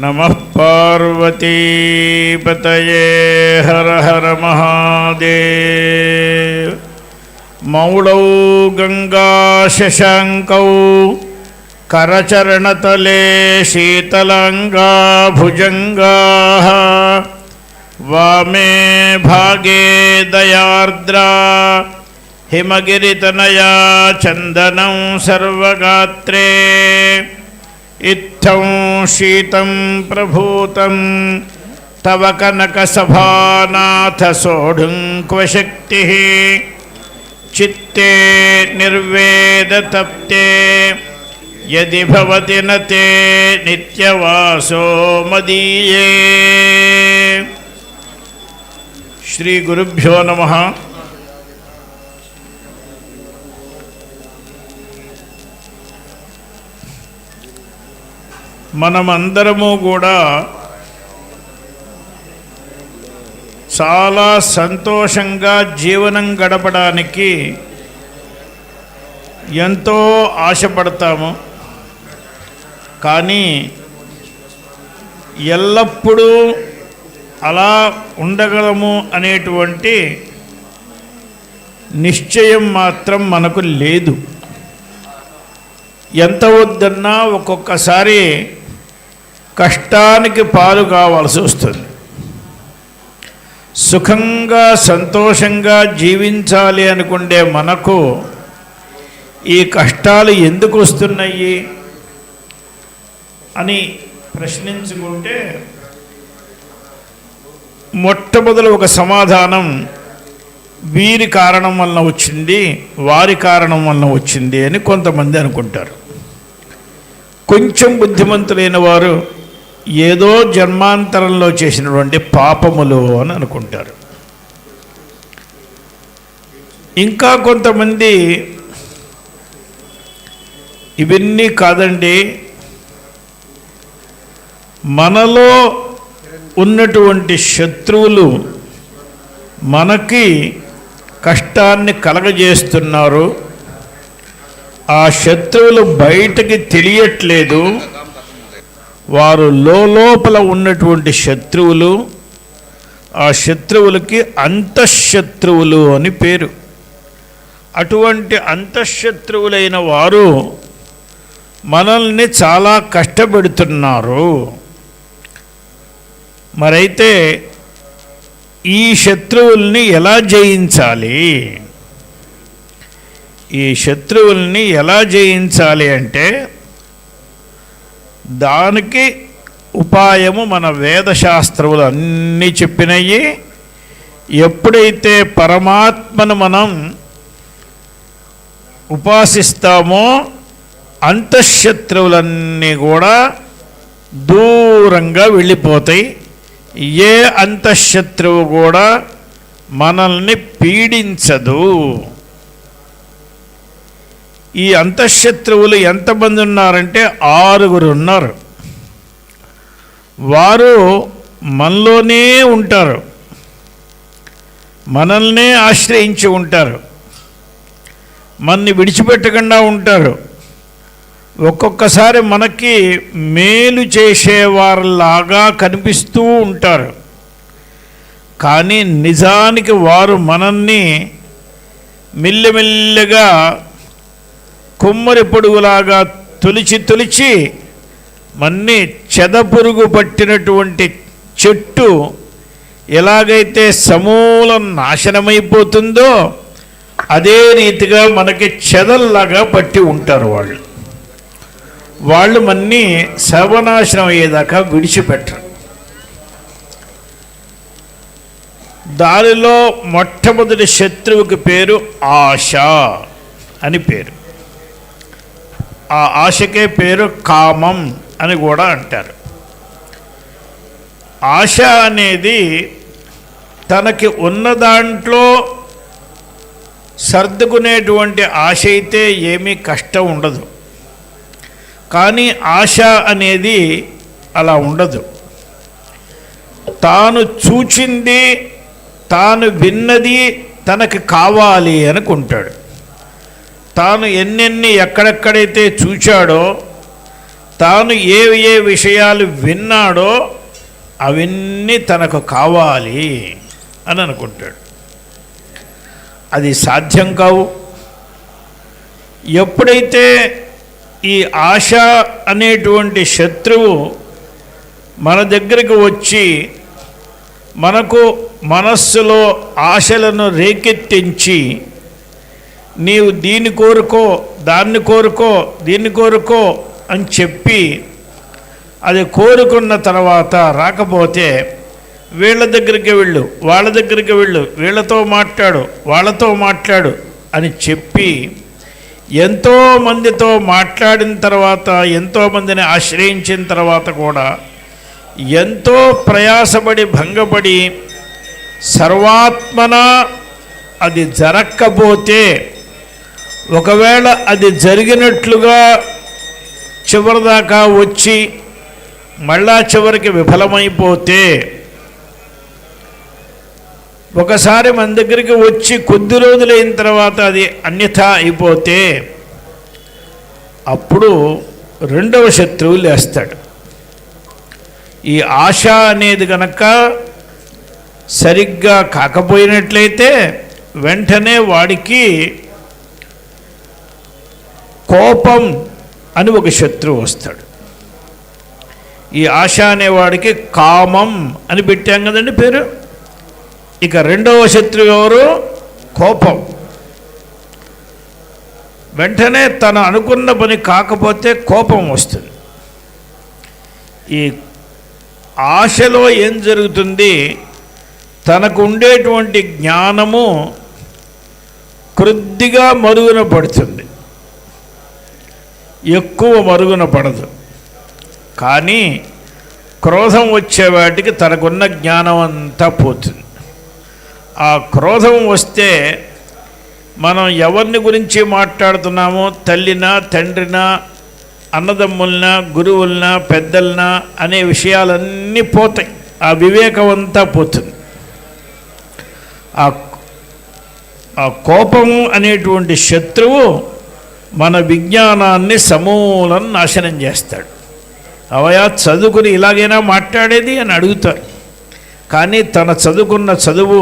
నమః పార్వతీపతయే హర హర మహాదేవ్. మౌళౌ గంగా శశాంకౌ కరచరణతలే శీతలాంగా భుజంగాః వామే భాగే దయార్ద్రా హిమగిరితనయా చందనం సర్వగాత్రే ఇత్థం శీతం ప్రభూతం తవ కనకసభానాథ సోఢుం క్వశక్తిః చిత్తే నిర్వేదతప్తే యది భవతి నతే నిత్యవాసో మదీయే. శ్రీ గురుభ్యో నమః. మనమందరము కూడా చాలా సంతోషంగా జీవనం గడపడానికి ఎంతో ఆశపడతాము. కానీ ఎల్లప్పుడూ అలా ఉండగలము అనేటువంటి నిశ్చయం మాత్రం మనకు లేదు. ఎంత వద్దన్నా ఒక్కొక్కసారి కష్టానికి పాలు కావాల్సి వస్తుంది. సుఖంగా సంతోషంగా జీవించాలి అనుకుంటే మనకు ఈ కష్టాలు ఎందుకు వస్తున్నాయి అని ప్రశ్నించుకుంటే మొట్టమొదలు ఒక సమాధానం వీరి కారణం వలన వచ్చింది, వారి కారణం వలన వచ్చింది అని కొంతమంది అనుకుంటారు. కొంచెం బుద్ధిమంతులైన వారు ఏదో జన్మాంతరంలో చేసినటువంటి పాపములు అని అనుకుంటారు. ఇంకా కొంతమంది ఇవన్నీ కాదండి, మనలో ఉన్నటువంటి శత్రువులు మనకి కష్టాన్ని కలగజేస్తున్నారు. ఆ శత్రువులు బయటకి తెలియట్లేదు, వారు లోపల ఉన్నటువంటి శత్రువులు. ఆ శత్రువులకి అంతఃశత్రువులు అని పేరు. అటువంటి అంతఃశత్రువులైన వారు మనల్ని చాలా కష్టపెడుతున్నారు. మరైతే ఈ శత్రువుల్ని ఎలా జయించాలి? ఈ శత్రువుల్ని ఎలా జయించాలి అంటే దానికి ఉపాయము మన వేదశాస్త్రములు అన్నీ చెప్పినవి. ఎప్పుడైతే పరమాత్మను మనం ఉపాసిస్తామో అంతఃశత్రువులన్నీ కూడా దూరంగా వెళ్ళిపోతాయి. ఏ అంతఃశత్రువు కూడా మనల్ని పీడించదు. ఈ అంతఃశత్రువులు ఎంతమంది ఉన్నారంటే 6 ఉన్నారు. వారు మనలోనే ఉంటారు, మనల్నే ఆశ్రయించి ఉంటారు, మనని విడిచిపెట్టకుండా ఉంటారు. ఒక్కొక్కసారి మనకి మేలు చేసేవారిలాగా కనిపిస్తూ ఉంటారు. కానీ నిజానికి వారు మనల్ని మెల్లమెల్లగా కుమ్మరి పొడుగులాగా తొలిచి మన్ని చెదపురుగు పట్టినటువంటి చెట్టు ఎలాగైతే సమూలం నాశనమైపోతుందో అదే రీతిగా మనకి చెదల్లాగా పట్టి ఉంటారు. వాళ్ళు మన్ని సర్వనాశనం అయ్యేదాకా విడిచిపెట్టరు. దానిలో మొట్టమొదటి శత్రువుకి పేరు ఆశ అని పేరు. ఆ ఆశకే పేరు కామం అని కూడా అంటారు. ఆశ అనేది తనకి ఉన్న దాంట్లో సర్దుకునేటువంటి ఆశ అయితే ఏమీ కష్టం ఉండదు. కానీ ఆశ అనేది అలా ఉండదు. తాను చూచింది, తాను విన్నది తనకి కావాలి అనుకుంటాడు. తాను ఎన్నెన్ని ఎక్కడెక్కడైతే చూచాడో తాను ఏ ఏ విషయాలు విన్నాడో అవన్నీ తనకు కావాలి అని అనుకుంటాడు. అది సాధ్యం కావు. ఎప్పుడైతే ఈ ఆశ అనేటువంటి శత్రువు మన దగ్గరికి వచ్చి మనకు మనస్సులో ఆశలను రేకెత్తించి నీవు దీన్ని కోరుకో, దాన్ని కోరుకో, దీన్ని కోరుకో అని చెప్పి అది కోరుకున్న తర్వాత రాకపోతే వీళ్ళ దగ్గరికి వెళ్ళు, వాళ్ళ దగ్గరికి వెళ్ళు, వీళ్ళతో మాట్లాడు, వాళ్ళతో మాట్లాడు అని చెప్పి ఎంతోమందితో మాట్లాడిన తర్వాత, ఎంతోమందిని ఆశ్రయించిన తర్వాత కూడా ఎంతో ప్రయాసపడి భంగపడి సర్వాత్మన అది జరగకపోతే, ఒకవేళ అది జరిగినట్లుగా చివరిదాకా వచ్చి మళ్ళా చివరికి విఫలమైపోతే, ఒకసారి మన దగ్గరికి వచ్చి కొద్ది రోజులైన తర్వాత అది అన్యథా అయిపోతే అప్పుడు రెండవ శత్రువు లేస్తాడు. ఈ ఆశ అనేది కనుక సరిగ్గా కాకపోయినట్లయితే వెంటనే వాడికి కోపం అని ఒక శత్రువు వస్తాడు. ఈ ఆశ అనేవాడికి కామం అని పెట్టాం కదండి పేరు. ఇక రెండవ శత్రువు ఎవరు? కోపం. వెంటనే తను అనుకున్న పని కాకపోతే కోపం వస్తుంది. ఈ ఆశలో ఏం జరుగుతుంది? తనకు ఉండేటువంటి జ్ఞానము కొద్దిగా మరుగున పడుతుంది, ఎక్కువ మరుగున పడదు. కానీ క్రోధం వచ్చేవాటికి తనకున్న జ్ఞానం అంతా పోతుంది. ఆ క్రోధం వస్తే మనం ఎవరిని గురించి మాట్లాడుతున్నామో, తల్లినా, తండ్రినా, అన్నదమ్ములనా, గురువులనా, పెద్దలనా అనే విషయాలన్నీ పోతాయి. ఆ వివేకం అంతా పోతుంది. ఆ కోపము అనేటువంటి శత్రువు మన విజ్ఞానాన్ని సమూలం నాశనం చేస్తాడు. అవయా చదువుకుని ఇలాగైనా మాట్లాడేది అని అడుగుతారు. కానీ తన చదువుకున్న చదువు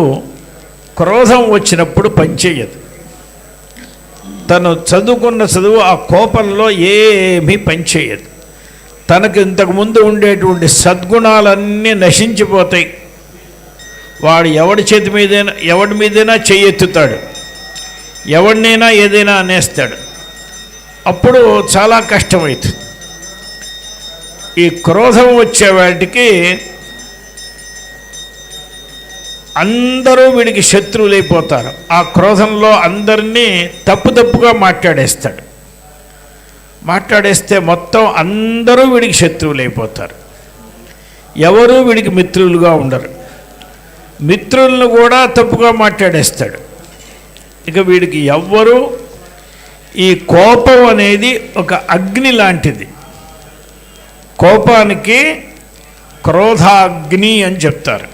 క్రోధం వచ్చినప్పుడు పనిచేయదు. తను చదువుకున్న చదువు ఆ కోపంలో ఏమీ పనిచేయదు. తనకు ఇంతకుముందు ఉండేటువంటి సద్గుణాలన్నీ నశించిపోతాయి. వాడు ఎవడి మీదైనా చెయ్యెత్తుతాడు, ఎవడినైనా ఏదైనా అనేస్తాడు. అప్పుడు చాలా కష్టమవుతుంది. ఈ క్రోధం వచ్చే వాటికి అందరూ వీడికి శత్రువులైపోతారు. ఆ క్రోధంలో అందరినీ తప్పుగా మాట్లాడేస్తాడు. మాట్లాడేస్తే మొత్తం అందరూ వీడికి శత్రువులైపోతారు. ఎవరు వీడికి మిత్రులుగా ఉండరు. మిత్రులను కూడా తప్పుగా మాట్లాడేస్తాడు. ఇక వీడికి ఎవ్వరు. ఈ కోపం అనేది ఒక అగ్ని లాంటిది. కోపానికి క్రోధాగ్ని అని చెప్తారు.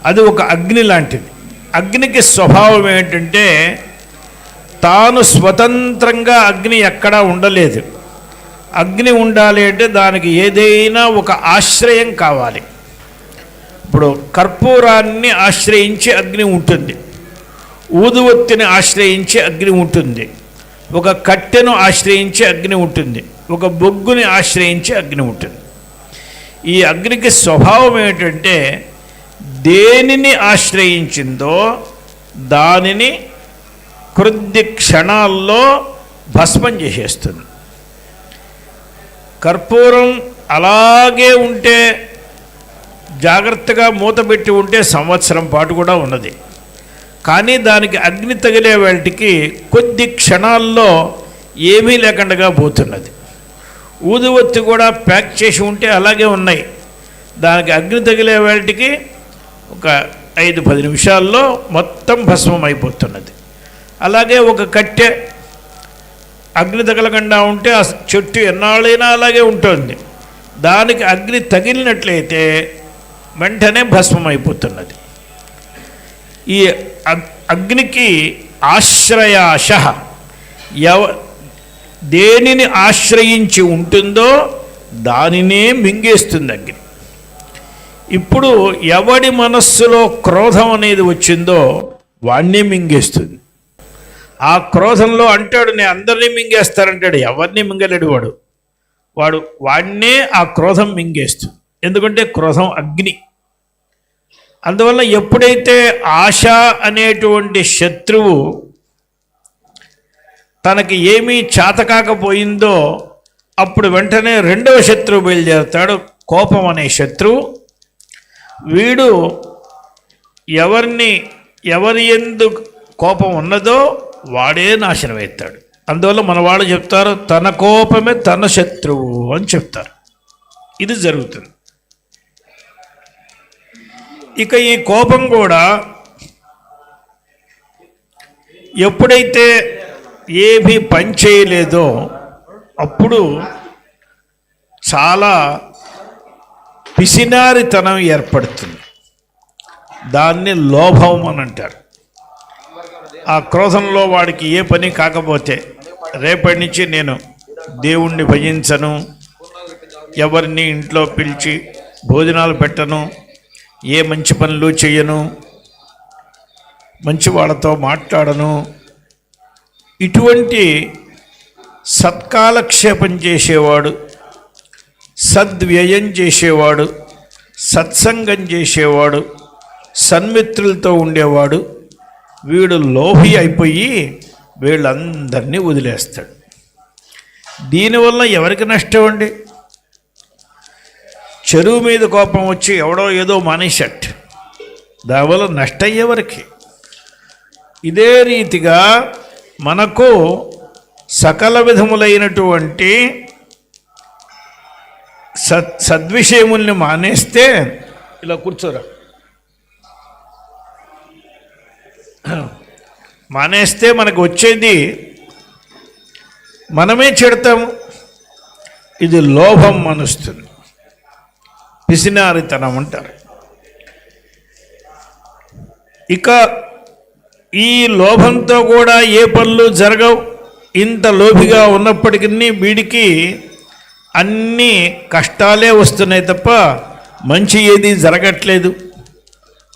అది ఒక అగ్ని లాంటిది. అగ్నికి స్వభావం ఏంటంటే తాను స్వతంత్రంగా అగ్ని ఎక్కడా ఉండలేదు. అగ్ని ఉండాలి అంటే దానికి ఏదైనా ఒక ఆశ్రయం కావాలి. ఇప్పుడు కర్పూరాన్ని ఆశ్రయించి అగ్ని ఉంటుంది, ఊదువత్తిని ఆశ్రయించి అగ్ని ఉంటుంది, ఒక కట్టెను ఆశ్రయించి అగ్ని ఉంటుంది, ఒక బొగ్గుని ఆశ్రయించి అగ్ని ఉంటుంది. ఈ అగ్నికి స్వభావం ఏంటంటే దేనిని ఆశ్రయించిందో దానిని కొద్ది క్షణాల్లో భస్మం చేసేస్తుంది. కర్పూరం అలాగే ఉంటే, జాగ్రత్తగా మూతపెట్టి ఉంటే సంవత్సరం పాటు కూడా ఉన్నది. కానీ దానికి అగ్ని తగిలే వాటికి కొద్ది క్షణాల్లో ఏమీ లేకుండా పోతున్నది. ఊదువత్తి కూడా ప్యాక్ చేసి ఉంటే అలాగే ఉన్నాయి. దానికి అగ్ని తగిలే వాటికి ఒక 5-10 నిమిషాల్లో మొత్తం భస్మం అయిపోతున్నది. అలాగే ఒక కట్టె అగ్ని తగలకుండా ఉంటే ఆ చెట్టు ఎన్నాళ్ళైనా అలాగే ఉంటుంది. దానికి అగ్ని తగిలినట్లయితే వెంటనే భస్మం అయిపోతున్నది. ఈ అగ్నికి ఆశ్రయాశ దేనిని ఆశ్రయించి ఉంటుందో దానినే మింగేస్తుంది అగ్ని. ఇప్పుడు ఎవడి మనస్సులో క్రోధం అనేది వచ్చిందో వాడినే మింగేస్తుంది. ఆ క్రోధంలో అంటాడు, నేను అందరినీ మింగేస్తారంటాడు. ఎవరిని మింగలేడు వాడినే ఆ క్రోధం మింగేస్తుంది. ఎందుకంటే క్రోధం అగ్ని. అందువల్ల ఎప్పుడైతే ఆశ అనేటువంటి శత్రువు తనకి ఏమీ చేతకాకపోయిందో అప్పుడు వెంటనే రెండవ శత్రువు బయలుదేరుతాడు, కోపం అనే శత్రువు. వీడు ఎవరి యందు కోపం ఉన్నదో వాడే నాశనం అవుతాడు. అందువల్ల మన వాళ్ళు చెప్తారు, తన కోపమే తన శత్రువు అని చెప్తారు. ఇది జరుగుతుంది. ఇక ఈ కోపం కూడా ఎప్పుడైతే ఏమీ పని చేయలేదో అప్పుడు చాలా పిసినారితనం ఏర్పడుతుంది. దాన్ని లోభం అని అంటారు. ఆ క్రోధంలో వాడికి ఏ పని కాకపోతే రేపటి నుంచి నేను దేవుణ్ణి భజించను, ఎవరిని ఇంట్లో పిలిచి భోజనాలు పెట్టను, ఏ మంచి పనులు చేయను, మంచి వాళ్ళతో మాట్లాడను, ఇటువంటి సత్కాలక్షేపం చేసేవాడు, సద్వ్యయం చేసేవాడు, సత్సంగం చేసేవాడు, సన్మిత్రులతో ఉండేవాడు, వీడు లోభి అయిపోయి వీళ్ళందరినీ వదిలేస్తాడు. దీనివల్ల ఎవరికి నష్టం అండి? చెరువు మీద కోపం వచ్చి ఎవడో ఏదో మానేసట్, దానివల్ల నష్టం ఎవరికి? ఇదే రీతిగా మనకు సకల విధములైనటువంటి సద్విషయముల్ని మానేస్తే, ఇలా కూర్చోరా, మానేస్తే మనకు వచ్చేది మనమే చెడతాము. ఇది లోభం అనుస్తుంది, పిసినారితనం అంటారు. ఇక ఈ లోభంతో కూడా ఏ పనులు జరగవు. ఇంత లోభిగా ఉన్నప్పటికీ వీడికి అన్ని కష్టాలే వస్తున్నాయి తప్ప మంచి ఏది జరగట్లేదు.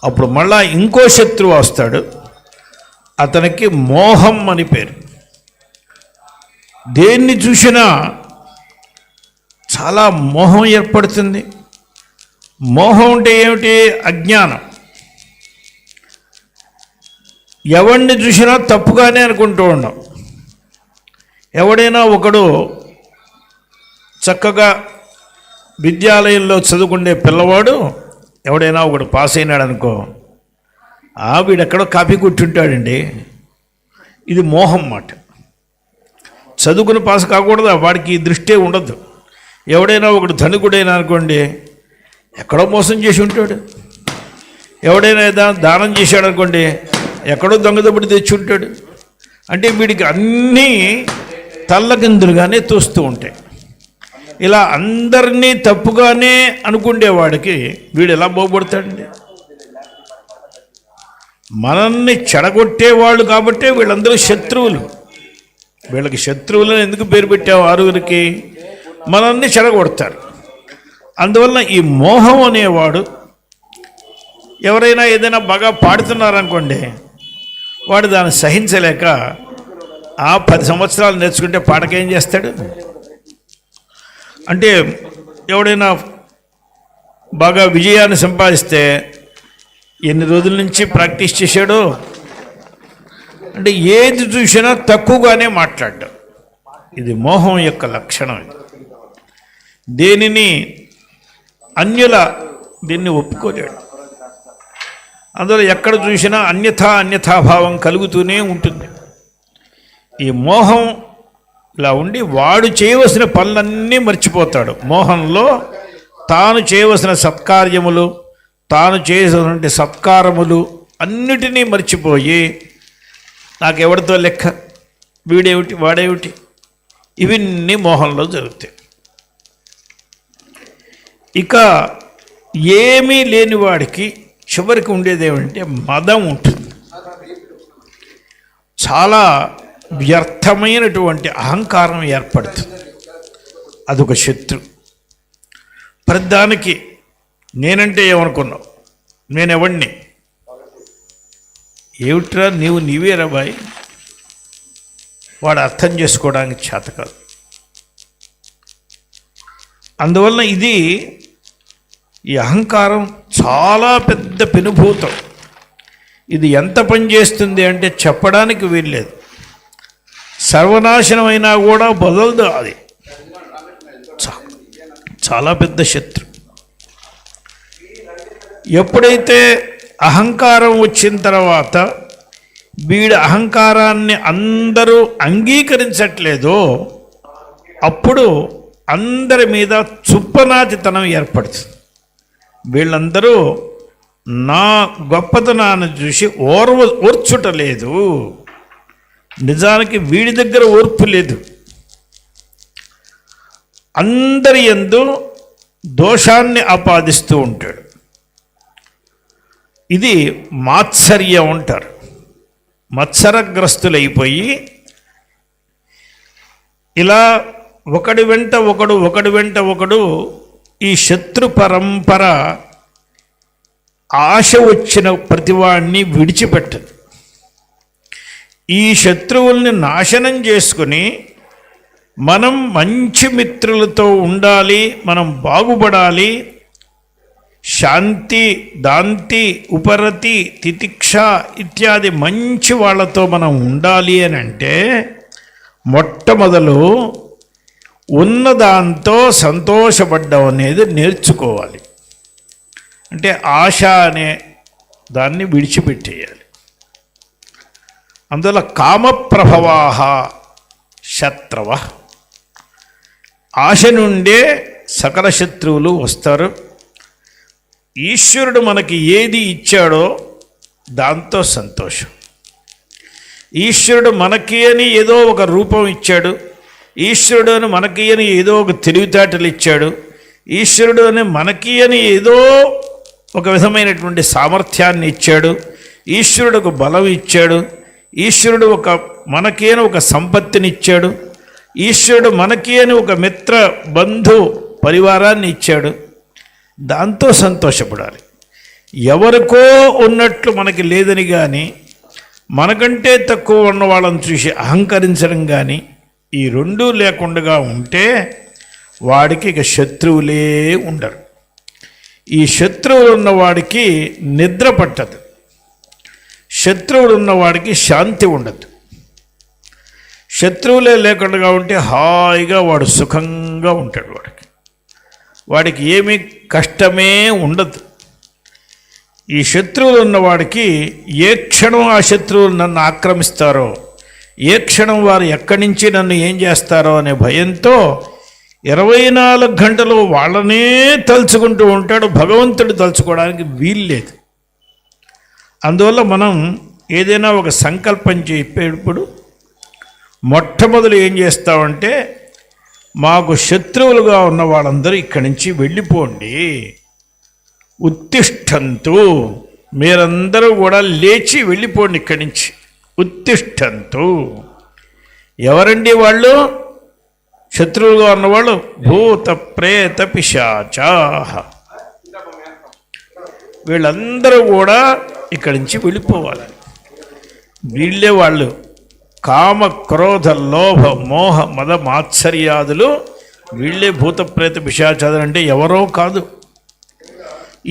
అప్పుడు మళ్ళా ఇంకో శత్రువు వస్తాడు, అతనికి మోహం అని పేరు. దేన్ని చూసినా చాలా మోహం ఏర్పడుతుంది. మోహం అంటే ఏమిటి? అజ్ఞానం. ఎవరిని చూసినా తప్పుగానే అనుకుంటూ ఉన్నాం. ఎవడైనా ఒకడు చక్కగా విద్యాలయంలో చదువుకునే పిల్లవాడు ఎవడైనా ఒకడు పాస్ అయినాడు అనుకో, వీడెక్కడో కాపీ కొట్టుంటాడండి. ఇది మోహం మాట. చదువుకుని పాస్ కాకూడదు, వాడికి ఈ దృష్టే ఉండదు. ఎవడైనా ఒకడు ధనికుడైనా అనుకోండి, ఎక్కడో మోసం చేసి ఉంటాడు. ఎవడైనా దానం చేశాడు అనుకోండి, ఎక్కడో దొంగదొబ్బడి తెచ్చి ఉంటాడు. అంటే వీడికి అన్నీ తల్లకిందులుగానే తోస్తూ ఉంటాయి. ఇలా అందరినీ తప్పుగానే అనుకుండేవాడికి వీడు ఎలా బాగుపడతాడండి? మనల్ని చెడగొట్టేవాళ్ళు కాబట్టి వీళ్ళందరూ శత్రువులు. వీళ్ళకి శత్రువులను ఎందుకు పేరు పెట్టావు? ఆరుగురికి మనల్ని చెడగొడతారు. అందువల్ల ఈ మోహం అనేవాడు, ఎవరైనా ఏదైనా బాగా పాడుతున్నారనుకోండి, వాడు దాన్ని సహించలేక 10 సంవత్సరాలు నేర్చుకుంటే పాటకేం చేస్తాడు? అంటే ఎవడైనా బాగా విజయాన్ని సంపాదిస్తే ఎన్ని రోజుల నుంచి ప్రాక్టీస్ చేశాడో, అంటే ఏది చూసినా తక్కువగానే మాట్లాడ్డాం. ఇది మోహం యొక్క లక్షణం. దేనిని దీన్ని ఒప్పుకోలేడు. అందులో ఎక్కడ చూసినా అన్యథాభావం కలుగుతూనే ఉంటుంది. ఈ మోహం ఇలా ఉండి వాడు చేయవలసిన పనులన్నీ మర్చిపోతాడు. మోహంలో తాను చేయవలసిన సత్కార్యములు, తాను చేసినటువంటి సత్కారములు అన్నిటినీ మర్చిపోయి నాకెవడితో లెక్క, వీడేమిటి వాడేమిటి, ఇవన్నీ మోహంలో జరుగుతాయి. ఇక ఏమీ లేని వాడికి చివరికి ఉండేది ఏమంటే మదం ఉంటుంది. చాలా వ్యర్థమైనటువంటి అహంకారం ఏర్పడుతుంది. అదొక శత్రు. ప్రతిదానికి నేనంటే ఏమనుకున్నావు, నేనెవడిని, ఏమిట్రా నీవేరా బాయ్, వాడు అర్థం చేసుకోవడానికి చేత కాదు. అందువలన ఈ అహంకారం చాలా పెద్ద పెనుభూతం. ఇది ఎంత పని చేస్తుంది అంటే చెప్పడానికి వీల్లేదు. సర్వనాశనమైనా కూడా బదలదు. అది చాలా పెద్ద శత్రు. ఎప్పుడైతే అహంకారం వచ్చిన తర్వాత వీడి అహంకారాన్ని అందరూ అంగీకరించట్లేదో అప్పుడు అందరి మీద చుప్పనాతితనం ఏర్పడుతుంది. వీళ్ళందరూ నా గొప్పతనాన్ని చూసి ఓర్చుటలేదు. నిజానికి వీడి దగ్గర ఓర్పు లేదు. అందరి యందు దోషాన్ని ఆపాదిస్తూ ఉంటాడు. ఇది మాత్సర్యం అంటారు. మత్సరగ్రస్తులైపోయి ఇలా ఒకడి వెంట ఒకడు ఈ శత్రు పరంపర ఆశ వచ్చిన ప్రతివాడిని విడిచిపెట్టదు. ఈ శత్రువుల్ని నాశనం చేసుకుని మనం మంచి మిత్రులతో ఉండాలి, మనం బాగుపడాలి, శాంతి, దాంతి, ఉపరతి, తితిక్ష ఇత్యాది మంచి వాళ్ళతో మనం ఉండాలి అని అంటే మొట్టమొదలు ఉన్నదాంతో సంతోషపడ్డం అనేది నేర్చుకోవాలి. అంటే ఆశ అనే దాన్ని విడిచిపెట్టేయాలి. అందువల్ల కామప్రభవాహ శత్రవ, ఆశ నుండే సకల శత్రువులు వస్తారు. ఈశ్వరుడు మనకి ఏది ఇచ్చాడో దాంతో సంతోషం. ఈశ్వరుడు మనకి అని ఏదో ఒక రూపం ఇచ్చాడు, ఈశ్వరుడు అని మనకి అని ఏదో ఒక తెలివితేటలు ఇచ్చాడు, ఈశ్వరుడు అని మనకి అని ఏదో ఒక విధమైనటువంటి సామర్థ్యాన్ని ఇచ్చాడు, ఈశ్వరుడు ఒక బలం ఇచ్చాడు, ఈశ్వరుడు మనకి అని ఒక సంపత్తిని ఇచ్చాడు, ఈశ్వరుడు మనకి అని ఒక మిత్ర బంధు పరివారాన్ని ఇచ్చాడు. దాంతో సంతోషపడాలి. ఎవరికో ఉన్నట్లు మనకి లేదని కానీ, మనకంటే తక్కువ ఉన్న వాళ్ళని చూసి అహంకరించడం కానీ ఈ రెండూ లేకుండా ఉంటే వాడికి ఇక శత్రువులే ఉండరు. ఈ శత్రువులు ఉన్నవాడికి నిద్ర పట్టదు, శత్రువులు ఉన్నవాడికి శాంతి ఉండదు. శత్రువులే లేకుండా ఉంటే హాయిగా వాడు సుఖంగా ఉంటాడు. వాడికి ఏమీ కష్టమే ఉండదు. ఈ శత్రువులు ఉన్నవాడికి ఏ క్షణం ఆ శత్రువులు నన్ను ఆక్రమిస్తారో, ఏ క్షణం వారు ఎక్కడి నుంచి నన్ను ఏం చేస్తారో అనే భయంతో 24 గంటలు వాళ్ళనే తలుచుకుంటూ ఉంటాడు. భగవంతుడు తలుచుకోవడానికి వీల్లేదు. అందువల్ల మనం ఏదైనా ఒక సంకల్పం చెప్పేటప్పుడు మొట్టమొదలు ఏం చేస్తామంటే, మాకు శత్రువులుగా ఉన్న వాళ్ళందరూ ఇక్కడి నుంచి వెళ్ళిపోండి, ఉత్తిష్టంతు, మీరందరూ కూడా లేచి వెళ్ళిపోండి ఇక్కడి నుంచి, ఉత్తిష్టంతు. ఎవరండి వాళ్ళు? శత్రువులుగా ఉన్నవాళ్ళు భూత ప్రేత పిశాచాః. వీళ్ళందరూ కూడా ఇక్కడి నుంచి వెళ్ళిపోవాలి. వీళ్ళే వాళ్ళు. కామ క్రోధ లోభ మోహ మద మాత్సర్యాదులు వీళ్ళే భూత ప్రేత పిశాచాదులు. అంటే ఎవరో కాదు,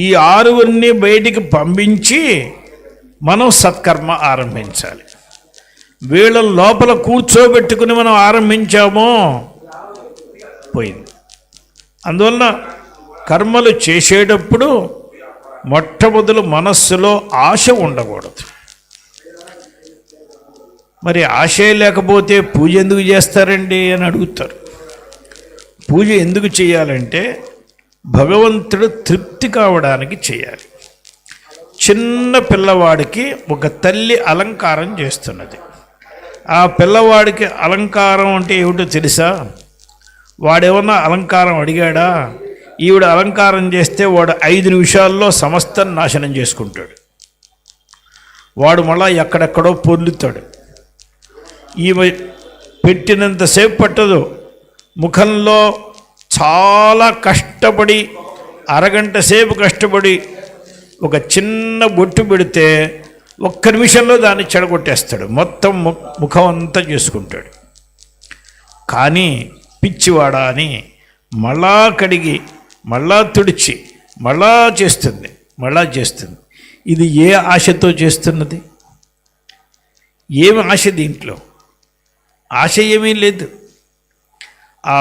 ఈ 6 బయటికి పంపించి మనం సత్కర్మ ఆరంభించాలి. వీళ్ళ లోపల కూర్చోబెట్టుకుని మనం ఆరంభించామో పోయింది. అందువలన కర్మలు చేసేటప్పుడు మొట్టమొదలు మనస్సులో ఆశ ఉండకూడదు. మరి ఆశ లేకపోతే పూజ ఎందుకు చేస్తారండి అని అడుగుతారు. పూజ ఎందుకు చేయాలంటే భగవంతుడు తృప్తి కావడానికి చేయాలి. చిన్న పిల్లవాడికి ఒక తల్లి అలంకారం చేస్తున్నది. ఆ పిల్లవాడికి అలంకారం అంటే ఏమిటో తెలుసా? వాడేమన్నా అలంకారం అడిగాడా? ఈవిడ అలంకారం చేస్తే వాడు 5 నిమిషాల్లో సమస్తం నాశనం చేసుకుంటాడు. వాడు మళ్ళా ఎక్కడెక్కడో పొర్లుతాడు. ఈమె పెట్టినంతసేపు పట్టదు. ముఖంలో చాలా కష్టపడి అరగంట సేపు కష్టపడి ఒక చిన్న బొట్టు పెడితే ఒక్క నిమిషంలో దాన్ని చెడగొట్టేస్తాడు, మొత్తం ముఖం అంతా చేసుకుంటాడు. కానీ పిచ్చివాడా అని మళ్ళా కడిగి మళ్ళా తుడిచి మళ్ళా చేస్తుంది. ఇది ఏ ఆశతో చేస్తున్నది? ఏమి ఆశ దీంట్లో? ఆశ ఏమీ లేదు. ఆ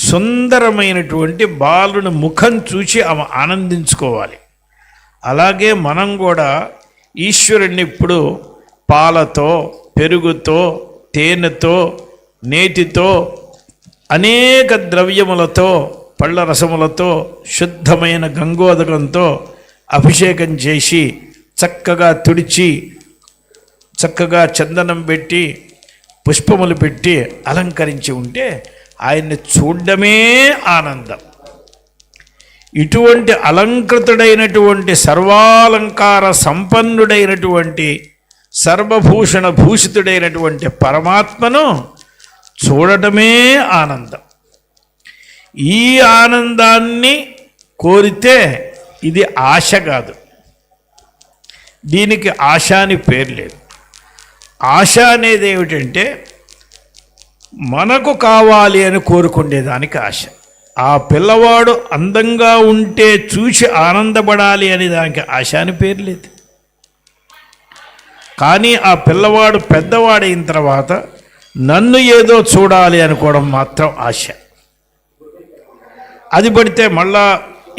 సుందరమైనటువంటి బాలుని ముఖం చూసి ఆమె ఆనందించుకోవాలి. అలాగే మనం కూడా ఈశ్వరుణ్ణి ఇప్పుడు పాలతో, పెరుగుతో, తేనెతో, నేతితో, అనేక ద్రవ్యములతో, పళ్ళ రసములతో, శుద్ధమైన గంగోదకంతో అభిషేకం చేసి చక్కగా తుడిచి చక్కగా చందనం పెట్టి పుష్పములు పెట్టి అలంకరించి ఉంటే ఆయన్ని చూడడమే ఆనందం. ఇటువంటి అలంకృతుడైనటువంటి సర్వాలంకార సంపన్నుడైనటువంటి సర్వభూషణ భూషితుడైనటువంటి పరమాత్మను చూడటమే ఆనందం. ఈ ఆనందాన్ని కోరితే ఇది ఆశ కాదు. దీనికి ఆశ అని పేరు లేదు. ఆశ అనేది ఏమిటంటే మనకు కావాలి అని కోరుకునేదానికి ఆశ. ఆ పిల్లవాడు అందంగా ఉంటే చూసి ఆనందపడాలి అని దానికి ఆశ అని పేరు లేదు. కానీ ఆ పిల్లవాడు పెద్దవాడైన తర్వాత నన్ను ఏదో చూడాలి అనుకోవడం మాత్రం ఆశ. అది పడితే మళ్ళా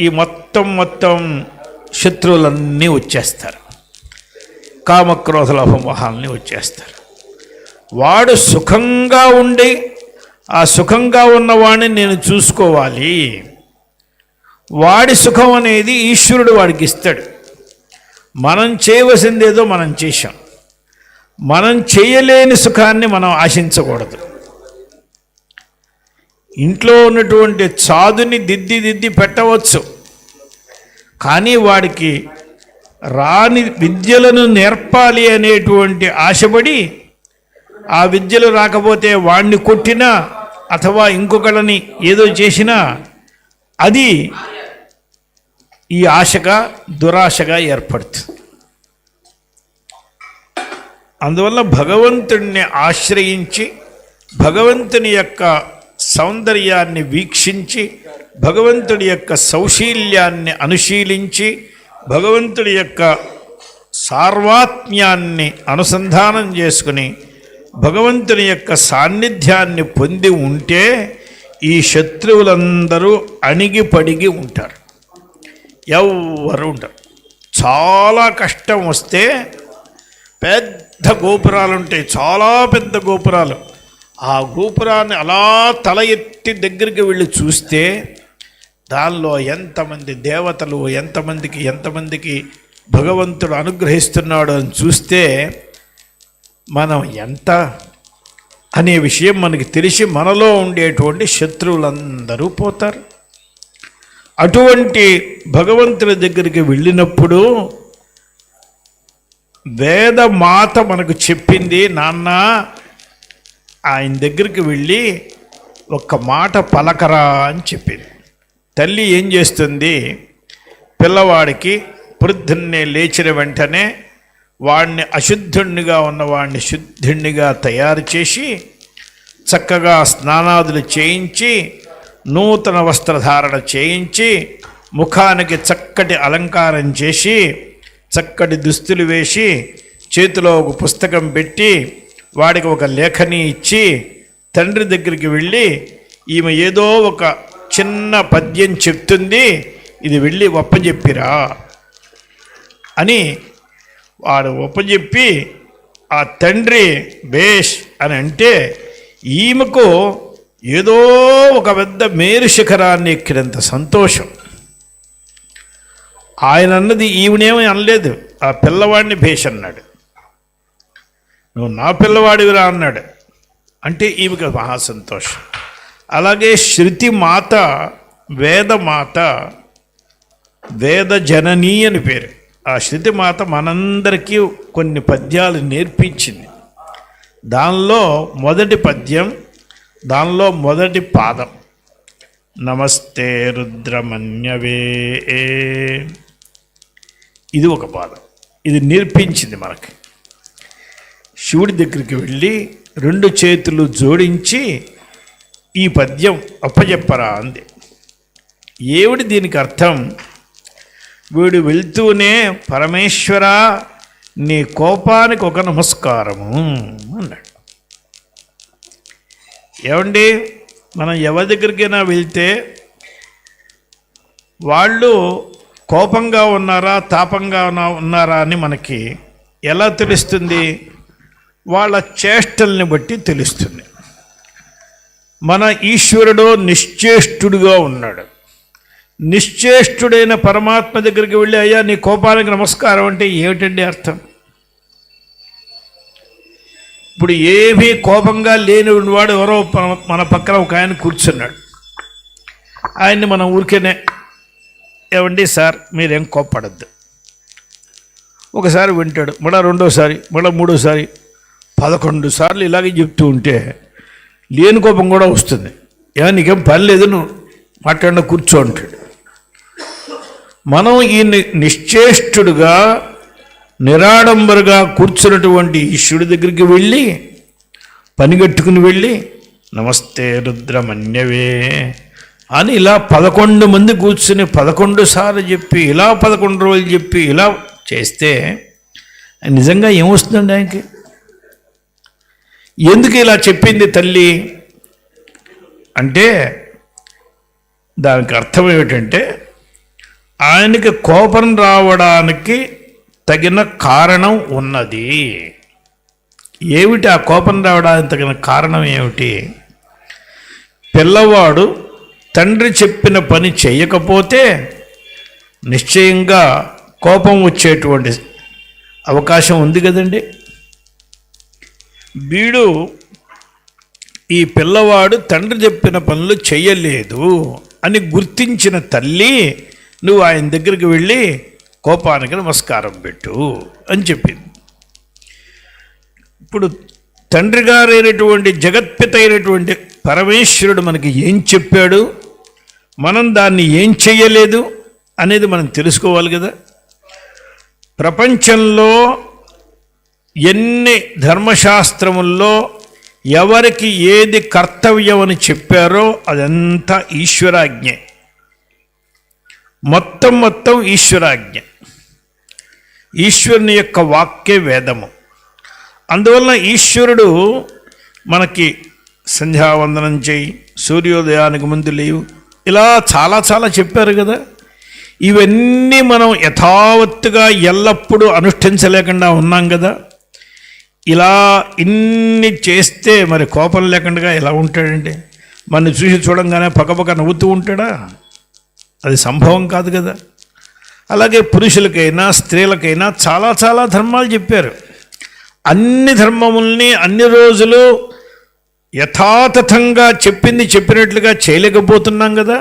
ఈ మొత్తం శత్రువులన్నీ వచ్చేస్తారు, కామక్రోధ లోభమోహాలని వచ్చేస్తారు. వాడు సుఖంగా ఉండి ఆ సుఖంగా ఉన్నవాడిని నేను చూసుకోవాలి. వాడి సుఖం అనేది ఈశ్వరుడు వాడికి ఇస్తాడు. మనం చేయవలసిందేదో మనం చేశాం. మనం చేయలేని సుఖాన్ని మనం ఆశించకూడదు. ఇంట్లో ఉన్నటువంటి చాదుని దిద్ది పెట్టవచ్చు, కానీ వాడికి రాని విద్యలను నేర్పాలి అనేటువంటి ఆశపడి ఆ విద్యలు రాకపోతే వాణ్ణి కొట్టినా అథవా ఇంకొకళ్ళని ఏదో చేసినా అది ఈ ఆశగా దురాశగా ఏర్పడుతుంది. అందువల్ల భగవంతుడిని ఆశ్రయించి భగవంతుని యొక్క సౌందర్యాన్ని వీక్షించి భగవంతుడి యొక్క సౌశీల్యాన్ని అనుశీలించి భగవంతుడి యొక్క సార్వాత్మ్యాన్ని అనుసంధానం చేసుకుని భగవంతుని యొక్క సాన్నిధ్యాన్ని పొంది ఉంటే ఈ శత్రువులందరూ అణిగిపడిగి ఉంటారు, ఎవ్వరు ఉంటారు. చాలా కష్టం వస్తే పెద్ద గోపురాలు ఉంటాయి, చాలా పెద్ద గోపురాలు. ఆ గోపురాన్ని అలా తల ఎత్తి దగ్గరికి వెళ్ళి చూస్తే దానిలో ఎంతమంది దేవతలు, ఎంతమందికి భగవంతుడు అనుగ్రహిస్తున్నాడు అని చూస్తే మనం ఎంత అనే విషయం మనకి తెలిసి మనలో ఉండేటువంటి శత్రువులందరూ పోతారు. అటువంటి భగవంతుడి దగ్గరికి వెళ్ళినప్పుడు వేదమాత మనకు చెప్పింది, నాన్న ఆయన దగ్గరికి వెళ్ళి ఒక్క మాట పలకరా అని చెప్పింది. తల్లి ఏం చేస్తుంది, పిల్లవాడికి పొద్దున్నే లేచిన వెంటనే వాడిని అశుద్ధుణ్ణిగా ఉన్నవాడిని శుద్ధుణ్ణిగా తయారు చేసి చక్కగా స్నానాదులు చేయించి నూతన వస్త్రధారణ చేయించి ముఖానికి చక్కటి అలంకారం చేసి చక్కటి దుస్తులు వేసి చేతిలో ఒక పుస్తకం పెట్టి వాడికి ఒక లేఖని ఇచ్చి తండ్రి దగ్గరికి వెళ్ళి ఈమె ఏదో ఒక చిన్న పద్యం చెప్తుంది, ఇది వెళ్ళి ఒప్పజెప్పిరా అని వాడు ఒప్పజెప్పి ఆ తండ్రి బేష్ అని అంటే ఈమెకు ఏదో ఒక పెద్ద మేరు శిఖరాన్ని ఎక్కినంత సంతోషం. ఆయన అన్నది ఈవినేమీ అనలేదు, ఆ పిల్లవాడిని భేష్ అన్నాడు. నువ్వు నా పిల్లవాడివిరా అన్నాడు. అంటే ఈమెకు మహా సంతోషం. అలాగే శృతిమాత, వేదమాత, వేద జననీ అని పేరు. ఆ శృతిమాత మనందరికీ కొన్ని పద్యాలు నేర్పించింది. దానిలో మొదటి పద్యం, దానిలో మొదటి పాదం నమస్తే రుద్రమన్యవే. ఇది ఒక పాదం. ఇది నేర్పించింది మనకి. శివుడి దగ్గరికి వెళ్ళి 2 చేతులు జోడించి ఈ పద్యం అప్పచెప్పరా అంది. ఏమిటి దీనికి అర్థం? వీడు వెళ్తూనే పరమేశ్వర నీ కోపానికి ఒక నమస్కారము అన్నాడు. ఏమండి, మనం ఎవరి దగ్గరికైనా వెళ్తే వాళ్ళు కోపంగా ఉన్నారా తాపంగా ఉన్నారా అని మనకి ఎలా తెలుస్తుంది? వాళ్ళ చేష్టల్ని బట్టి తెలుస్తుంది. మన ఈశ్వరుడు నిశ్చేష్టుడుగా ఉన్నాడు. నిశ్చేష్టుడైన పరమాత్మ దగ్గరికి వెళ్ళి అయ్యా నీ కోపానికి నమస్కారం అంటే ఏమిటండి అర్థం? ఇప్పుడు ఏమీ కోపంగా లేని వాడు ఎవరో మన పక్కన ఒక ఆయన కూర్చున్నాడు. ఆయన్ని మనం ఊరికేనే ఏమండి సార్ మీరేం కోప్పడద్దు. ఒకసారి వింటాడు, మళ్ళీ 2వసారి, మళ్ళీ 3వసారి, 11 సార్లు ఇలాగే చెప్తూ ఉంటే లేని కోపం కూడా వస్తుంది. నీకేం పని లేదు, నువ్వు మాట్లాడిన కూర్చో అంటాడు. మనం ఈ నిశ్చేష్టుడుగా నిరాడంబరుగా కూర్చున్నటువంటి ఈశ్వరుడి దగ్గరికి వెళ్ళి పనిగట్టుకుని వెళ్ళి నమస్తే రుద్రమన్యవే అని ఇలా 11 మంది కూర్చుని 11 సార్లు చెప్పి ఇలా 11 రోజులు చెప్పి ఇలా చేస్తే నిజంగా ఏమొస్తుందండి ఆయనకి? ఎందుకు ఇలా చెప్పింది తల్లి అంటే దానికి అర్థం ఏమిటంటే ఆయనకి కోపం రావడానికి తగిన కారణం ఉన్నది. ఏమిటి ఆ కోపం రావడానికి తగిన కారణం ఏమిటి? పిల్లవాడు తండ్రి చెప్పిన పని చేయకపోతే నిశ్చయంగా కోపం వచ్చేటువంటి అవకాశం ఉంది కదండి. వీడు ఈ పిల్లవాడు తండ్రి చెప్పిన పనులు చెయ్యలేదు అని గుర్తించిన తల్లి నువ్వు ఆయన దగ్గరికి వెళ్ళి కోపానికి నమస్కారం పెట్టు అని చెప్పింది. ఇప్పుడు తండ్రి గారైనటువంటి జగత్పిత అయినటువంటి పరమేశ్వరుడు మనకి ఏం చెప్పాడు, మనం దాన్ని ఏం చెయ్యలేదు అనేది మనం తెలుసుకోవాలి కదా. ప్రపంచంలో ఎన్ని ధర్మశాస్త్రముల్లో ఎవరికి ఏది కర్తవ్యం అని చెప్పారో అదంతా ఈశ్వరాజ్ఞే. మొత్తం ఈశ్వరాజ్ఞ. ఈశ్వరుని యొక్క వాక్యే వేదము. అందువలన ఈశ్వరుడు మనకి సంధ్యావందనం చేయి, సూర్యోదయానికి ముందు లేవు, ఇలా చాలా చెప్పారు కదా. ఇవన్నీ మనం యథావత్తుగా ఎల్లప్పుడూ అనుష్ఠించలేకుండా ఉన్నాం కదా. ఇలా ఇన్ని చేస్తే మరి కోపం లేకుండా ఎలా ఉంటాడండి? మన చూసి చూడంగానే పక్కపక్క నవ్వుతూ ఉంటాడా? అది సంభవం కాదు కదా. అలాగే పురుషులకైనా స్త్రీలకైనా చాలా ధర్మాలు చెప్పారు. అన్ని ధర్మముల్ని అన్ని రోజులు యథాతథంగా చెప్పినట్లుగా చేయలేకపోతున్నాం కదా.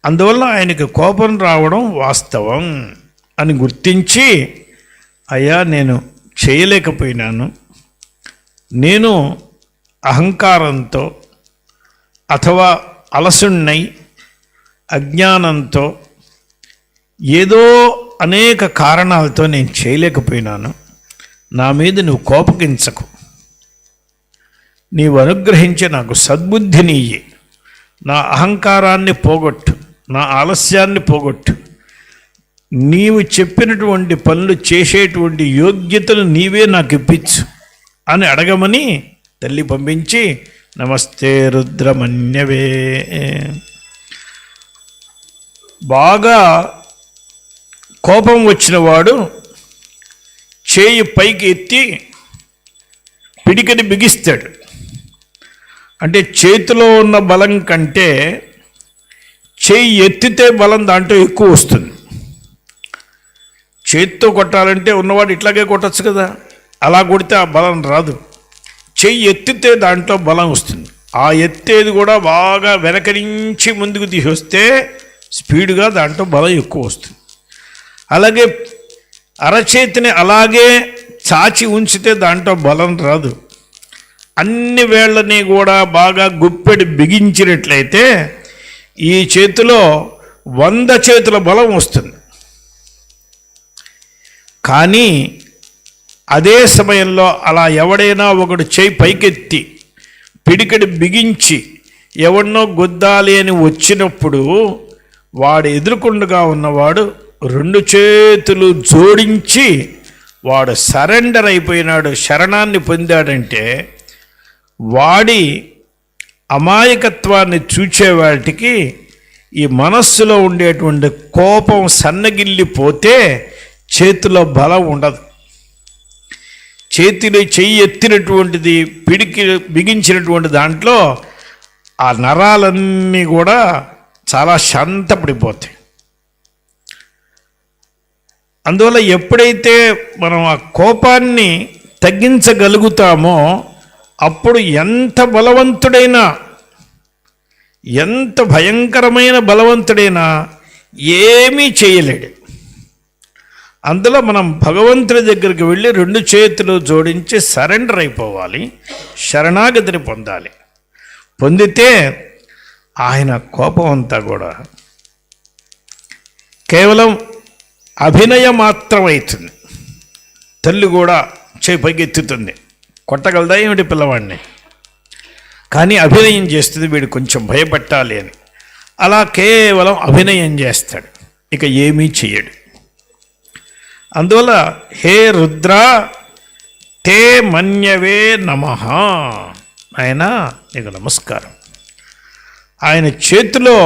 అందువల్ల ఆయనకి కోపం రావడం వాస్తవం అని గుర్తించి అయ్యా నేను చేయలేకపోయినాను, నేను అహంకారంతో అథవా అలసున్నై అజ్ఞానంతో ఏదో అనేక కారణాలతో నేను చేయలేకపోయినాను, నా మీద నువ్వు కోపగించకు, నీవు అనుగ్రహించి నాకు సద్బుద్ధిని ఇయ్యి, నా అహంకారాన్ని పోగొట్టు, నా ఆలస్యాన్ని పోగొట్టు, నీవు చెప్పినటువంటి పనులు చేసేటువంటి యోగ్యతను నీవే నాకు ఇప్పించు అని అడగమని తల్లి పంపించి నమస్తే రుద్రమన్యవే. బాగా కోపం వచ్చిన వాడు చేయి పైకి ఎత్తి పిడికిని బిగిస్తాడు. అంటే చేతిలో ఉన్న బలం కంటే చేయి ఎత్తితే బలం దాంట్లో ఎక్కువ వస్తుంది. చేతితో కొట్టాలంటే ఉన్నవాడు ఇట్లాగే కొట్టచ్చు కదా, అలా కొడితే ఆ బలం రాదు. చెయ్యి ఎత్తితే దాంట్లో బలం వస్తుంది. ఆ ఎత్తేది కూడా బాగా వెనక నుంచి ముందుకు తీసొస్తే స్పీడ్గా దాంట్లో బలం ఎక్కువ వస్తుంది. అలాగే అరచేతిని అలాగే చాచి ఉంచితే దాంట్లో బలం రాదు. అన్ని వేళ్ళని కూడా బాగా గుప్పెడి బిగించినట్లయితే ఈ చేతిలో 100 చేతుల బలం వస్తుంది. కానీ అదే సమయంలో అలా ఎవడైనా ఒకడు చేయి పైకెత్తి పిడికిడి బిగించి ఎవరినో గుద్దాలి అని వచ్చినప్పుడు వాడు ఎదురుకుండగా ఉన్నవాడు 2 చేతులు జోడించి వాడు సరెండర్ అయిపోయినాడు, శరణాన్ని పొందాడంటే వాడి అమాయకత్వాన్ని చూచేవాటికి ఈ మనస్సులో ఉండేటువంటి కోపం సన్నగిల్లిపోతే చేతిలో బలం ఉండదు. చేతిలో చెయ్యి ఎత్తినటువంటిది పిడికి బిగించినటువంటి దాంట్లో ఆ నరాలన్నీ కూడా చాలా శాంతపడిపోతాయి. అందువల్ల ఎప్పుడైతే మనం ఆ కోపాన్ని తగ్గించగలుగుతామో అప్పుడు ఎంత బలవంతుడైనా, ఎంత భయంకరమైన బలవంతుడైనా ఏమీ చేయలేడు. అందులో మనం భగవంతుడి దగ్గరికి వెళ్ళి 2 చేతులు జోడించి సరెండర్ అయిపోవాలి, శరణాగతిని పొందాలి. పొందితే ఆయన కోపం అంతా కూడా కేవలం అభినయం మాత్రం అవుతుంది. తల్లి కూడా చేయి పైకి ఎత్తుతుంది, కొట్టగలదా ఏమిటి పిల్లవాడిని, కానీ అభినయం చేస్తుంది వీడు కొంచెం భయపట్టాలి అని. అలా కేవలం అభినయం చేస్తాడు, ఇక ఏమీ చెయ్యడు. అందువల్ల హే రుద్ర తే మన్యవే నమః, ఆయన నీకు నమస్కారం. ఆయన చేతిలో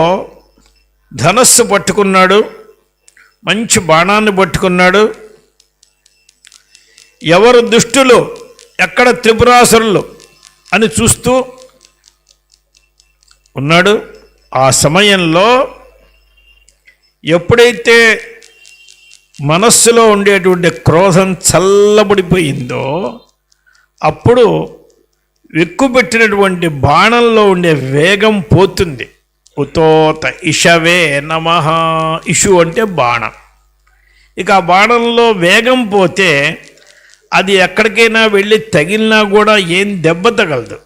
ధనస్సు పట్టుకున్నాడు, మంచి బాణాన్ని పట్టుకున్నాడు. ఎవరు దుష్టులు, ఎక్కడ త్రిపురాసురులు అని చూస్తూ ఉన్నాడు. ఆ సమయంలో ఎప్పుడైతే మనస్సులో ఉండేటువంటి క్రోధం చల్లబడిపోయిందో అప్పుడు ఎక్కుపెట్టినటువంటి బాణంలో ఉండే వేగం పోతుంది. ఉతోత ఇషవే నమః, ఇషు అంటే బాణం. ఇక ఆ బాణంలో వేగం పోతే అది ఎక్కడికైనా వెళ్ళి తగిలినా కూడా ఏం దెబ్బ తగలదు.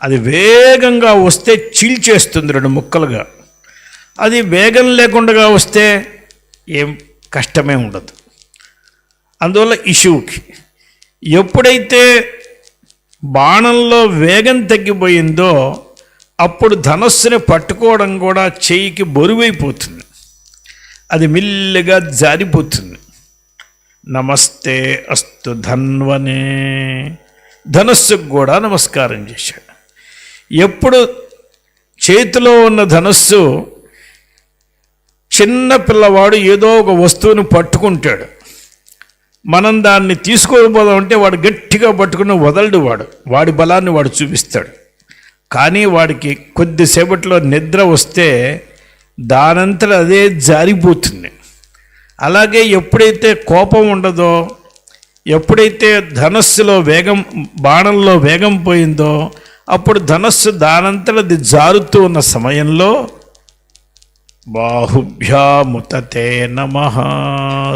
అది వేగంగా వస్తే చీల్చేస్తుంది 2 ముక్కలుగా. అది వేగం లేకుండా వస్తే ఏం కష్టమే ఉండదు. అందువల్ల ఇషువుకి ఎప్పుడైతే బాణంలో వేగం తగ్గిపోయిందో అప్పుడు ధనస్సుని పట్టుకోవడం కూడా చేయికి బరువైపోతుంది, అది మెల్లిగా జారిపోతుంది. నమస్తే అస్తు ధన్వనే, ధనస్సుకు కూడా నమస్కారం చేశాడు. ఎప్పుడు చేతిలో ఉన్న ధనస్సు చిన్న పిల్లవాడు ఏదో ఒక వస్తువుని పట్టుకుంటాడు, మనం దాన్ని తీసుకోకపోదామంటే వాడు గట్టిగా పట్టుకుని వదలడు, వాడి బలాన్ని వాడు చూపిస్తాడు. కానీ వాడికి కొద్దిసేపట్లో నిద్ర వస్తే దానంతట అదే జారిపోతుంది. అలాగే ఎప్పుడైతే కోపం ఉండదో, ఎప్పుడైతే ధనస్సులో వేగం, బాణంలో వేగం పోయిందో అప్పుడు ధనస్సు దానంతటది జారుతూ ఉన్న సమయంలో బాహుభ్యాముతతే నమః,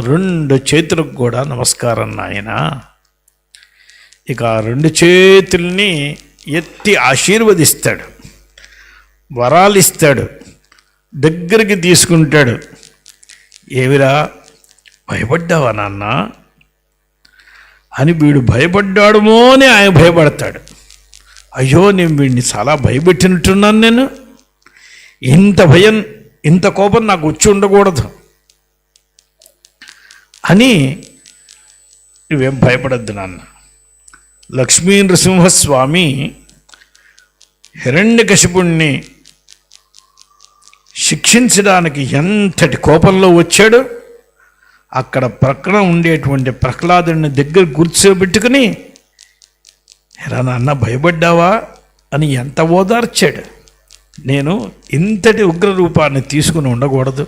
2 చేతులకు కూడా నమస్కారం నాయన. ఇక 2 చేతుల్ని ఎత్తి ఆశీర్వదిస్తాడు, వరాలు ఇస్తాడు, దగ్గరికి తీసుకుంటాడు. ఏవిరా భయపడ్డావా నాన్న అని వీడు భయపడ్డాడుమో అని ఆయన భయపడతాడు. అయ్యో నేను వీడిని చాలా భయపెట్టినట్టున్నాను, నేను ఇంత భయం ఇంత కోపం నాకు వచ్చి ఉండకూడదు అని నువ్వేం భయపడద్దు నాన్న. లక్ష్మీ నృసింహస్వామి హిరణ్యకశిపుణ్ణి శిక్షించడానికి ఎంతటి కోపంలో వచ్చాడు. అక్కడ ప్రక్కన ఉండేటువంటి ప్రహ్లాదుని దగ్గర కూర్చోబెట్టుకుని ఎరా నాన్న భయపడ్డావా అని ఎంత ఓదార్చాడు. నేను ఇంతటి ఉగ్ర రూపాన్ని తీసుకుని ఉండకూడదు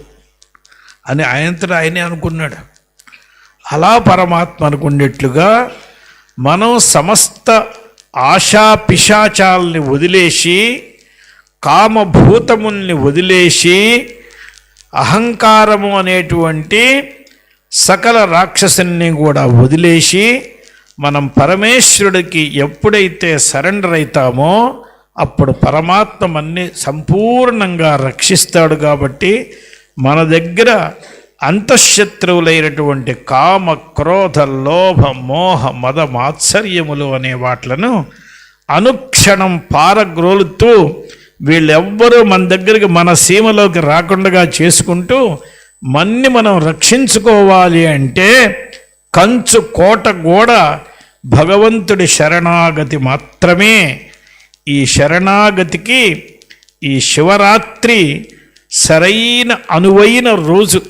అని ఆయనంతటా ఆయనే అనుకున్నాడు. అలా పరమాత్మ అనుకునేట్లుగా మనం సమస్త ఆశా పిశాచాలని వదిలేసి, కామభూతముల్ని వదిలేసి, అహంకారము అనేటువంటి సకల రాక్షసుల్ని కూడా వదిలేసి మనం పరమేశ్వరుడికి ఎప్పుడైతే సరెండర్ అవుతామో అప్పుడు పరమాత్మ అన్ని సంపూర్ణంగా రక్షిస్తాడు. కాబట్టి మన దగ్గర అంతఃశత్రువులైనటువంటి కామ, క్రోధ, లోభ, మోహ, మద, మాత్సర్యములు అనే వాట్లను అనుక్షణం పారగ్రోలుతూ వీళ్ళెవ్వరూ మన దగ్గరికి మన సీమలోకి రాకుండా చేసుకుంటూ మన్ని మనం రక్షించుకోవాలి అంటే కంచు కోట గోడ భగవంతుడి శరణాగతి మాత్రమే. ఈ శరణాగతికి ఈ శివరాత్రి సరైన అనువైన రోజు.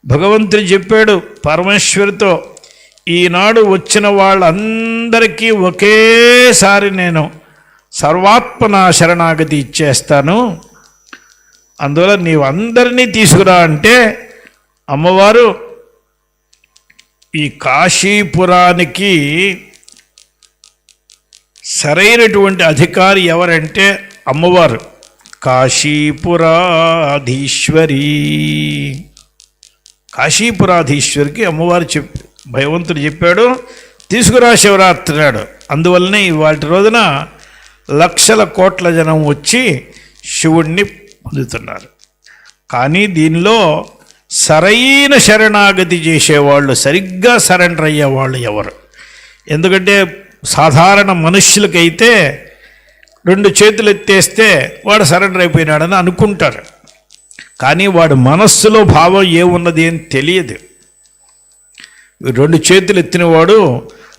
భగవంతుడు చెప్పాడు పరమేశ్వరితో, ఈనాడు వచ్చిన వాళ్ళందరికీ ఒకేసారి నేను సర్వాత్మన శరణాగతి ఇచ్చేస్తాను, అందువల్ల నీవు అందరినీ తీసుకురా అంటే అమ్మవారు ఈ కాశీపురానికి సరైనటువంటి అధికారి ఎవరంటే అమ్మవారు కాశీపురాధీశ్వరి. కాశీపురాధీశ్వరికి అమ్మవారు భగవంతుడు చెప్పాడు తీసుకురా శివరాత్రి నాడు. అందువల్లనే ఇవాటి రోజున లక్షల కోట్ల జనం వచ్చి శివుణ్ణి పొందుతున్నారు. కానీ దీనిలో సరైన శరణాగతి చేసేవాళ్ళు, సరిగ్గా సరెండర్ అయ్యేవాళ్ళు ఎవరు? ఎందుకంటే సాధారణ మనుష్యులకైతే 2 చేతులు ఎత్తేస్తే వాడు సరెండర్ అయిపోయినాడని అనుకుంటారు. కానీ వాడు మనస్సులో భావం ఏమున్నది అని తెలియదు. 2 చేతులు ఎత్తినవాడు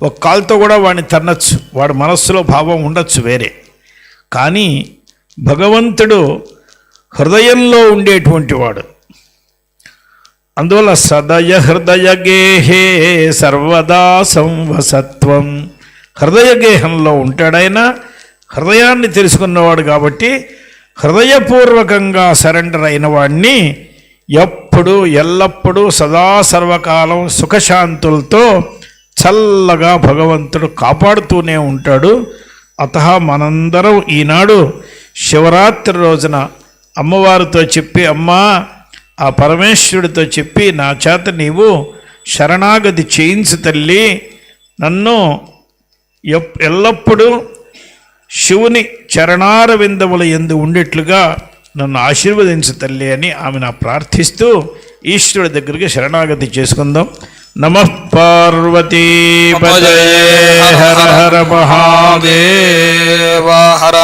ఒక కాలుతో కూడా వాడిని తన్నచ్చు, వాడు మనస్సులో భావం ఉండొచ్చు వేరే. కానీ భగవంతుడు హృదయంలో ఉండేటువంటి వాడు. అందువల్ల సదయ హృదయ గేహే సర్వదా సంవసత్వం. హృదయ గేహంలో ఉంటాడైనా, హృదయాన్ని తెలుసుకున్నవాడు. కాబట్టి హృదయపూర్వకంగా సరెండర్ అయిన వాడిని ఎప్పుడు ఎల్లప్పుడూ సదా సర్వకాలం సుఖశాంతులతో చల్లగా భగవంతుడు కాపాడుతూనే ఉంటాడు. అతః మనందరం ఈనాడు శివరాత్రి రోజున అమ్మవారితో చెప్పి, అమ్మా ఆ పరమేశ్వరుడితో చెప్పి నా చేత నీవు శరణాగతి చేయించు తల్లి, నన్ను ఎల్లప్పుడూ శివుని చరణార విందముల యందు ఉండేట్లుగా నన్ను ఆశీర్వదించు తల్లి అని ఆమెను ప్రార్థిస్తూ ఈశ్వరుడి దగ్గరికి శరణాగతి చేసుకుందాం. నమః పార్వతీ పతయే హర హర మహాదేవ హర.